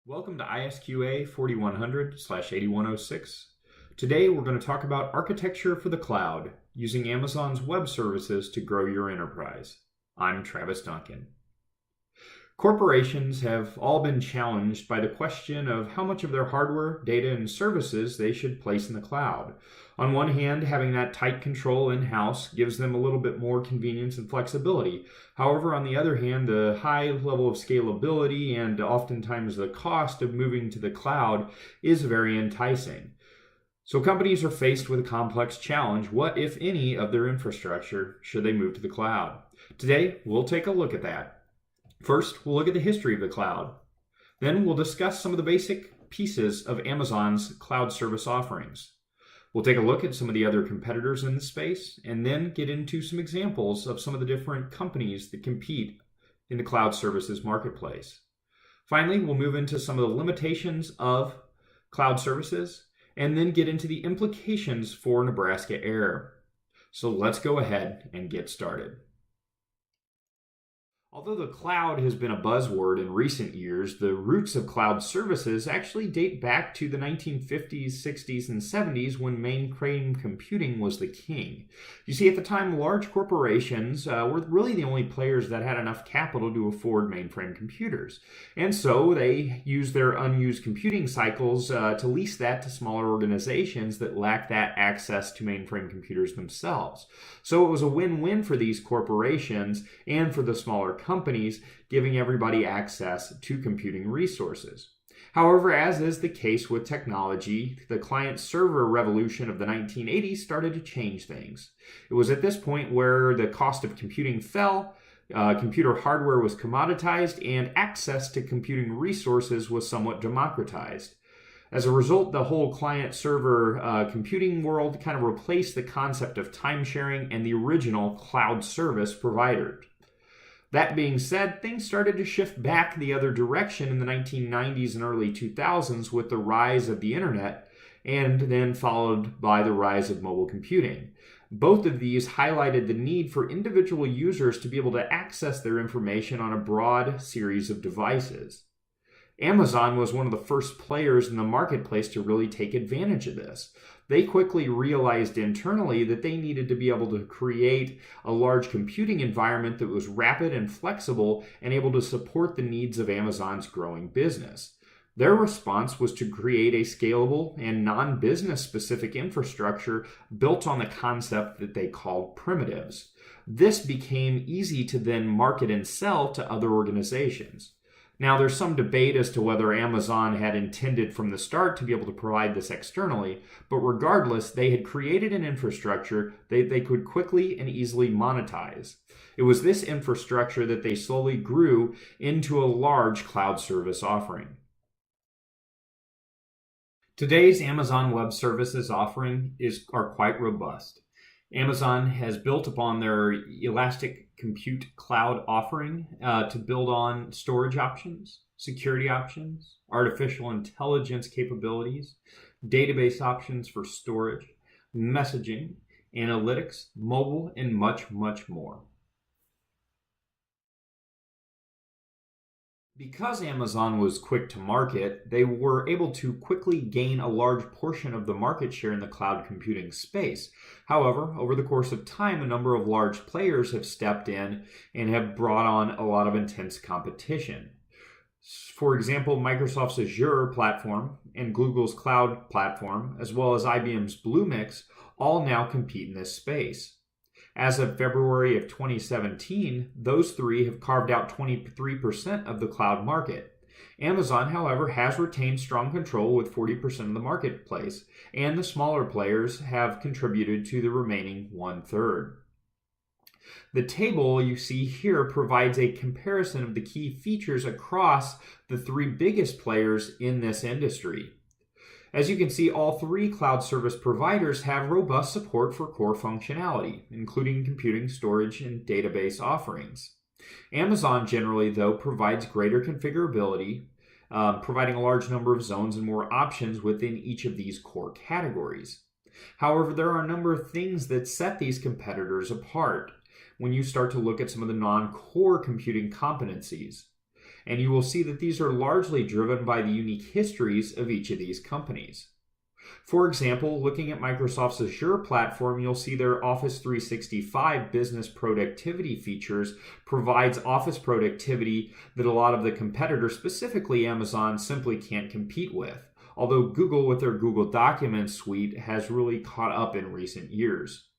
Welcome to ISQA 4100/8106. Today we're going to talk about architecture for the cloud, using Amazon's web services to grow your enterprise. I'm Travis Duncan. Corporations have all been challenged by the question of how much of their hardware, data, and services they should place in the cloud. On one hand, having that tight control in-house gives them a little bit more convenience and flexibility. However, on the other hand, the high level of scalability and oftentimes the cost of moving to the cloud is very enticing. So companies are faced with a complex challenge. What, if any, of their infrastructure should they move to the cloud? Today, we'll take a look at that. First, we'll look at the history of the cloud. Then we'll discuss some of the basic pieces of Amazon's cloud service offerings. We'll take a look at some of the other competitors in the space, and then get into some examples of some of the different companies that compete in the cloud services marketplace. Finally, we'll move into some of the limitations of cloud services, and then get into the implications for Nebraska Air. So let's go ahead and get started. Although the cloud has been a buzzword in recent years, the roots of cloud services actually date back to the 1950s, 60s, and 70s when mainframe computing was the king. You see, at the time, large corporations were really the only players that had enough capital to afford mainframe computers. And so they used their unused computing cycles to lease that to smaller organizations that lacked that access to mainframe computers themselves. So it was a win-win for these corporations and for the smaller companies, giving everybody access to computing resources. However, as is the case with technology, the client-server revolution of the 1980s started to change things. It was at this point where the cost of computing fell, computer hardware was commoditized, and access to computing resources was somewhat democratized. As a result, the whole client-server computing world kind of replaced the concept of time sharing and the original cloud service provider. That being said, things started to shift back the other direction in the 1990s and early 2000s with the rise of the internet, and then followed by the rise of mobile computing. Both of these highlighted the need for individual users to be able to access their information on a broad series of devices. Amazon was one of the first players in the marketplace to really take advantage of this. They quickly realized internally that they needed to be able to create a large computing environment that was rapid and flexible and able to support the needs of Amazon's growing business. Their response was to create a scalable and non-business specific infrastructure built on the concept that they called primitives. This became easy to then market and sell to other organizations. Now, there's some debate as to whether Amazon had intended from the start to be able to provide this externally, but regardless, they had created an infrastructure they could quickly and easily monetize. It was this infrastructure that they slowly grew into a large cloud service offering. Today's Amazon Web Services offering are quite robust. Amazon has built upon their elastic compute cloud offering to build on storage options, security options, artificial intelligence capabilities, database options for storage, messaging, analytics, mobile, and much, much more. Because Amazon was quick to market, they were able to quickly gain a large portion of the market share in the cloud computing space. However, over the course of time, a number of large players have stepped in and have brought on a lot of intense competition. For example, Microsoft's Azure platform and Google's Cloud platform, as well as IBM's Bluemix, all now compete in this space. As of February of 2017, those three have carved out 23% of the cloud market. Amazon, however, has retained strong control with 40% of the marketplace, and the smaller players have contributed to the remaining 1/3. The table you see here provides a comparison of the key features across the three biggest players in this industry. As you can see, all three cloud service providers have robust support for core functionality, including computing, storage, and database offerings. Amazon generally, though, provides greater configurability, providing a large number of zones and more options within each of these core categories. However, there are a number of things that set these competitors apart when you start to look at some of the non-core computing competencies. And you will see that these are largely driven by the unique histories of each of these companies. For example, looking at Microsoft's Azure platform, you'll see their Office 365 business productivity features provides office productivity that a lot of the competitors, specifically Amazon, simply can't compete with. Although Google, with their Google Documents suite, has really caught up in recent years.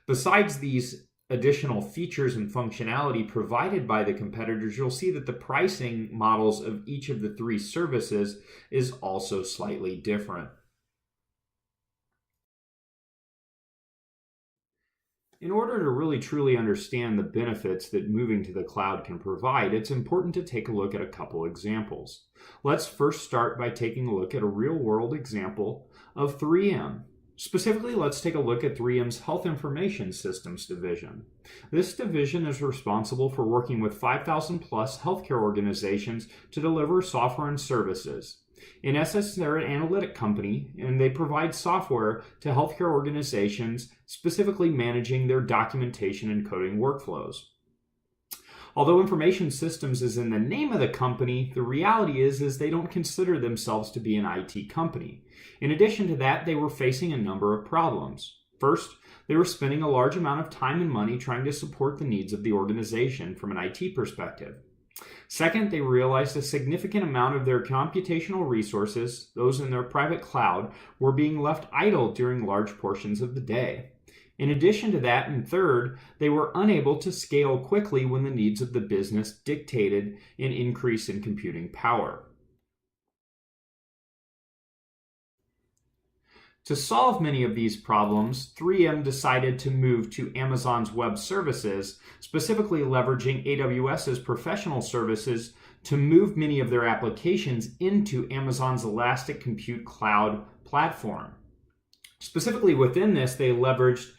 Besides these additional features and functionality provided by the competitors, you'll see that the pricing models of each of the three services is also slightly different. In order to really truly understand the benefits that moving to the cloud can provide, it's important to take a look at a couple examples. Let's first start by taking a look at a real-world example of 3M. Specifically, let's take a look at 3M's Health Information Systems division. This division is responsible for working with 5,000 plus healthcare organizations to deliver software and services. In essence, they're an analytic company, and they provide software to healthcare organizations, specifically managing their documentation and coding workflows. Although Information Systems is in the name of the company, the reality is they don't consider themselves to be an IT company. In addition to that, they were facing a number of problems. First, they were spending a large amount of time and money trying to support the needs of the organization from an IT perspective. Second, they realized a significant amount of their computational resources, those in their private cloud, were being left idle during large portions of the day. In addition to that, and third, they were unable to scale quickly when the needs of the business dictated an increase in computing power. To solve many of these problems, 3M decided to move to Amazon's web services, specifically leveraging AWS's professional services to move many of their applications into Amazon's Elastic Compute Cloud platform. Specifically within this, they leveraged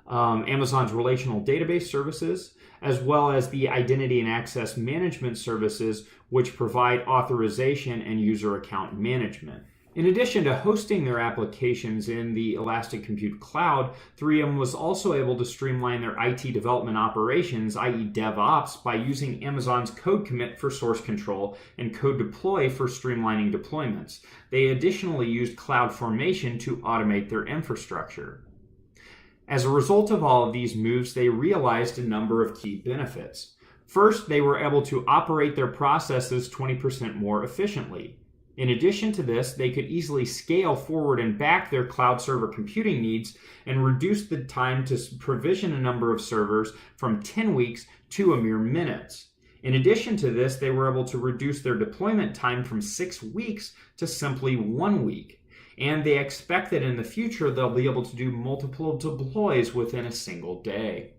Amazon's relational database services, as well as the identity and access management services, which provide authorization and user account management. In addition to hosting their applications in the Elastic Compute Cloud, 3M was also able to streamline their IT development operations, i.e. DevOps, by using Amazon's code commit for source control and code deploy for streamlining deployments. They additionally used CloudFormation to automate their infrastructure. As a result of all of these moves, they realized a number of key benefits. First, they were able to operate their processes 20% more efficiently. In addition to this, they could easily scale forward and back their cloud server computing needs and reduce the time to provision a number of servers from 10 weeks to a mere minutes. In addition to this, they were able to reduce their deployment time from 6 weeks to simply 1 week. And they expect that in the future, they'll be able to do multiple deploys within a single day.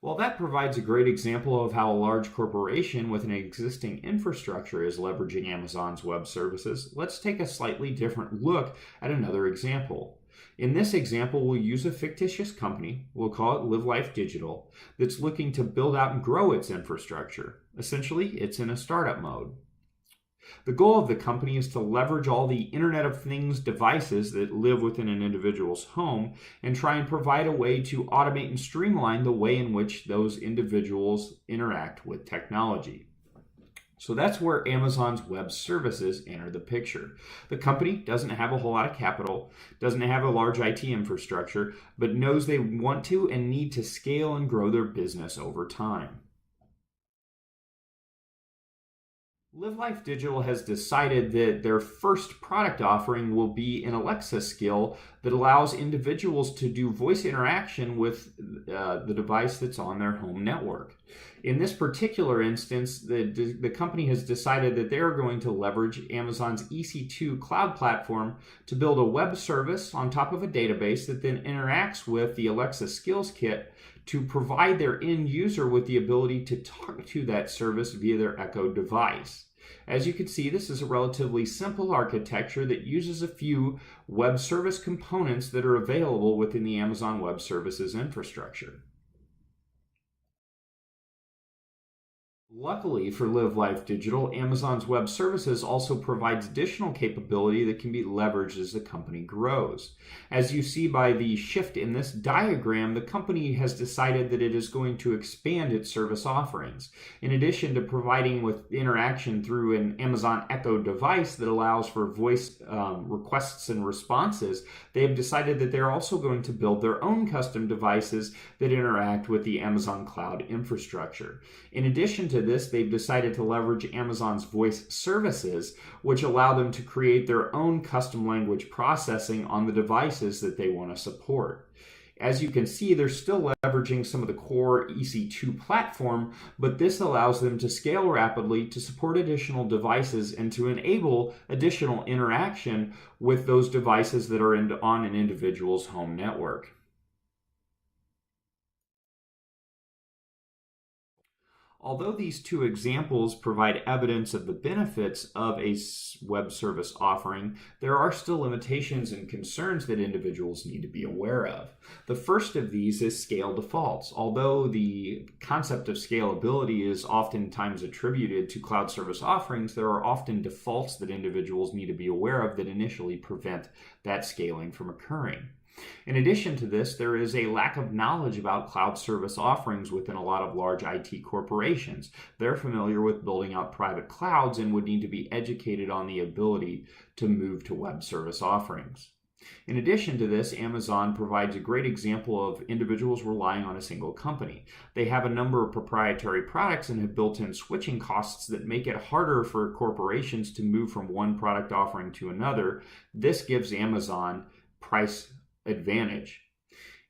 Well, that provides a great example of how a large corporation with an existing infrastructure is leveraging Amazon's web services. Let's take a slightly different look at another example. In this example, we'll use a fictitious company, we'll call it Live Life Digital, that's looking to build out and grow its infrastructure. Essentially, it's in a startup mode. The goal of the company is to leverage all the Internet of Things devices that live within an individual's home and try and provide a way to automate and streamline the way in which those individuals interact with technology. So that's where Amazon's web services enter the picture. The company doesn't have a whole lot of capital, doesn't have a large IT infrastructure, but knows they want to and need to scale and grow their business over time. Live Life Digital has decided that their first product offering will be an Alexa skill that allows individuals to do voice interaction with the device that's on their home network. In this particular instance, the company has decided that they're going to leverage Amazon's EC2 cloud platform to build a web service on top of a database that then interacts with the Alexa Skills Kit to provide their end user with the ability to talk to that service via their Echo device. As you can see, this is a relatively simple architecture that uses a few web service components that are available within the Amazon Web Services infrastructure. Luckily for Live Life Digital, Amazon's Web Services also provides additional capability that can be leveraged as the company grows. As you see by the shift in this diagram, the company has decided that it is going to expand its service offerings. In addition to providing with interaction through an Amazon Echo device that allows for voice requests and responses, they have decided that they're also going to build their own custom devices that interact with the Amazon cloud infrastructure. In addition to this, they've decided to leverage Amazon's voice services, which allow them to create their own custom language processing on the devices that they want to support. As you can see, they're still leveraging some of the core EC2 platform, but this allows them to scale rapidly to support additional devices and to enable additional interaction with those devices that are on an individual's home network. Although these two examples provide evidence of the benefits of a web service offering, there are still limitations and concerns that individuals need to be aware of. The first of these is scale defaults. Although the concept of scalability is oftentimes attributed to cloud service offerings, there are often defaults that individuals need to be aware of that initially prevent that scaling from occurring. In addition to this, there is a lack of knowledge about cloud service offerings within a lot of large IT corporations. They're familiar with building out private clouds and would need to be educated on the ability to move to web service offerings. In addition to this, Amazon provides a great example of individuals relying on a single company. They have a number of proprietary products and have built-in switching costs that make it harder for corporations to move from one product offering to another. This gives Amazon price advantage.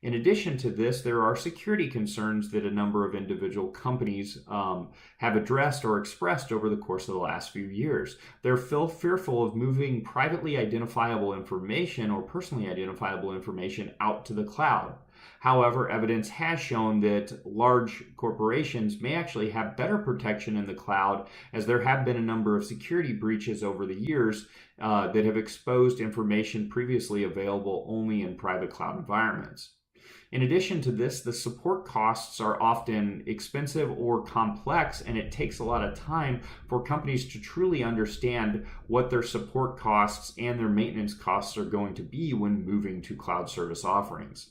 In addition to this, there are security concerns that a number of individual companies have addressed or expressed over the course of the last few years. They're fearful of moving privately identifiable information or personally identifiable information out to the cloud. However, evidence has shown that large corporations may actually have better protection in the cloud, as there have been a number of security breaches over the years that have exposed information previously available only in private cloud environments. In addition to this, the support costs are often expensive or complex, and it takes a lot of time for companies to truly understand what their support costs and their maintenance costs are going to be when moving to cloud service offerings.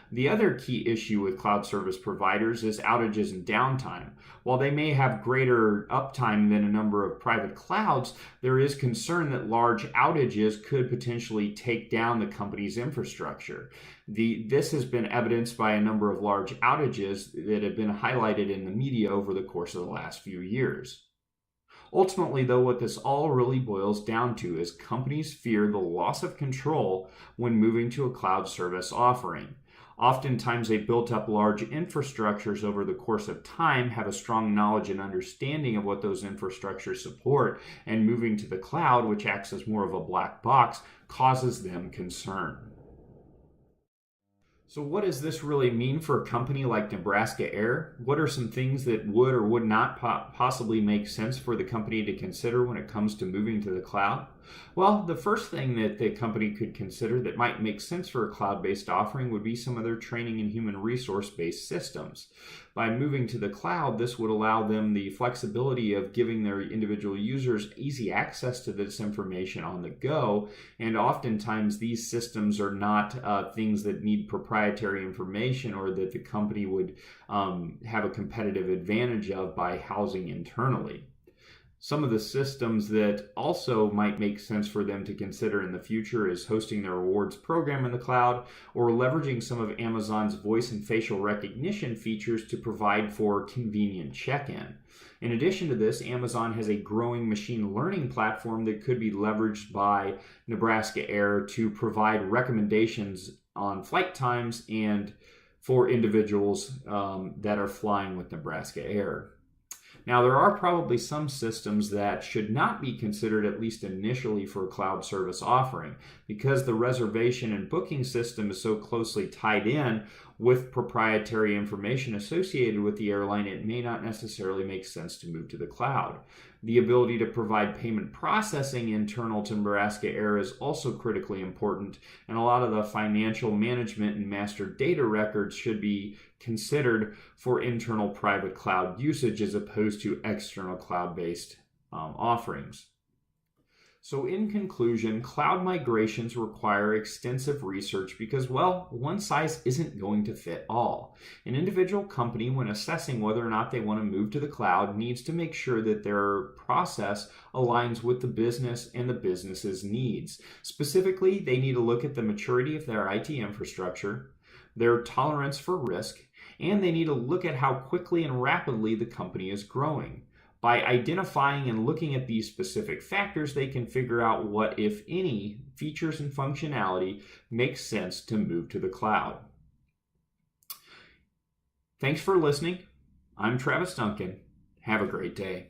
The other key issue with cloud service providers is outages and downtime. While they may have greater uptime than a number of private clouds, there is concern that large outages could potentially take down the company's infrastructure. This has been evidenced by a number of large outages that have been highlighted in the media over the course of the last few years. Ultimately, though, what this all really boils down to is companies fear the loss of control when moving to a cloud service offering. Oftentimes, they built up large infrastructures over the course of time, have a strong knowledge and understanding of what those infrastructures support, and moving to the cloud, which acts as more of a black box, causes them concern. So what does this really mean for a company like Nebraska Air? What are some things that would or would not possibly make sense for the company to consider when it comes to moving to the cloud? Well, the first thing that the company could consider that might make sense for a cloud-based offering would be some of their training and human resource-based systems. By moving to the cloud, this would allow them the flexibility of giving their individual users easy access to this information on the go, and oftentimes these systems are not things that need proprietary information or that the company would have a competitive advantage of by housing internally. Some of the systems that also might make sense for them to consider in the future is hosting their rewards program in the cloud or leveraging some of Amazon's voice and facial recognition features to provide for convenient check-in. In addition to this, Amazon has a growing machine learning platform that could be leveraged by Nebraska Air to provide recommendations on flight times and for individuals that are flying with Nebraska Air. Now, there are probably some systems that should not be considered, at least initially, for a cloud service offering. Because the reservation and booking system is so closely tied in with proprietary information associated with the airline, it may not necessarily make sense to move to the cloud. The ability to provide payment processing internal to Nebraska Air is also critically important, and a lot of the financial management and master data records should be considered for internal private cloud usage as opposed to external cloud-based offerings. So in conclusion, cloud migrations require extensive research because, well, one size isn't going to fit all. An individual company, when assessing whether or not they want to move to the cloud, needs to make sure that their process aligns with the business and the business's needs. Specifically, they need to look at the maturity of their IT infrastructure, their tolerance for risk, and they need to look at how quickly and rapidly the company is growing. By identifying and looking at these specific factors, they can figure out what, if any, features and functionality make sense to move to the cloud. Thanks for listening. I'm Travis Duncan. Have a great day.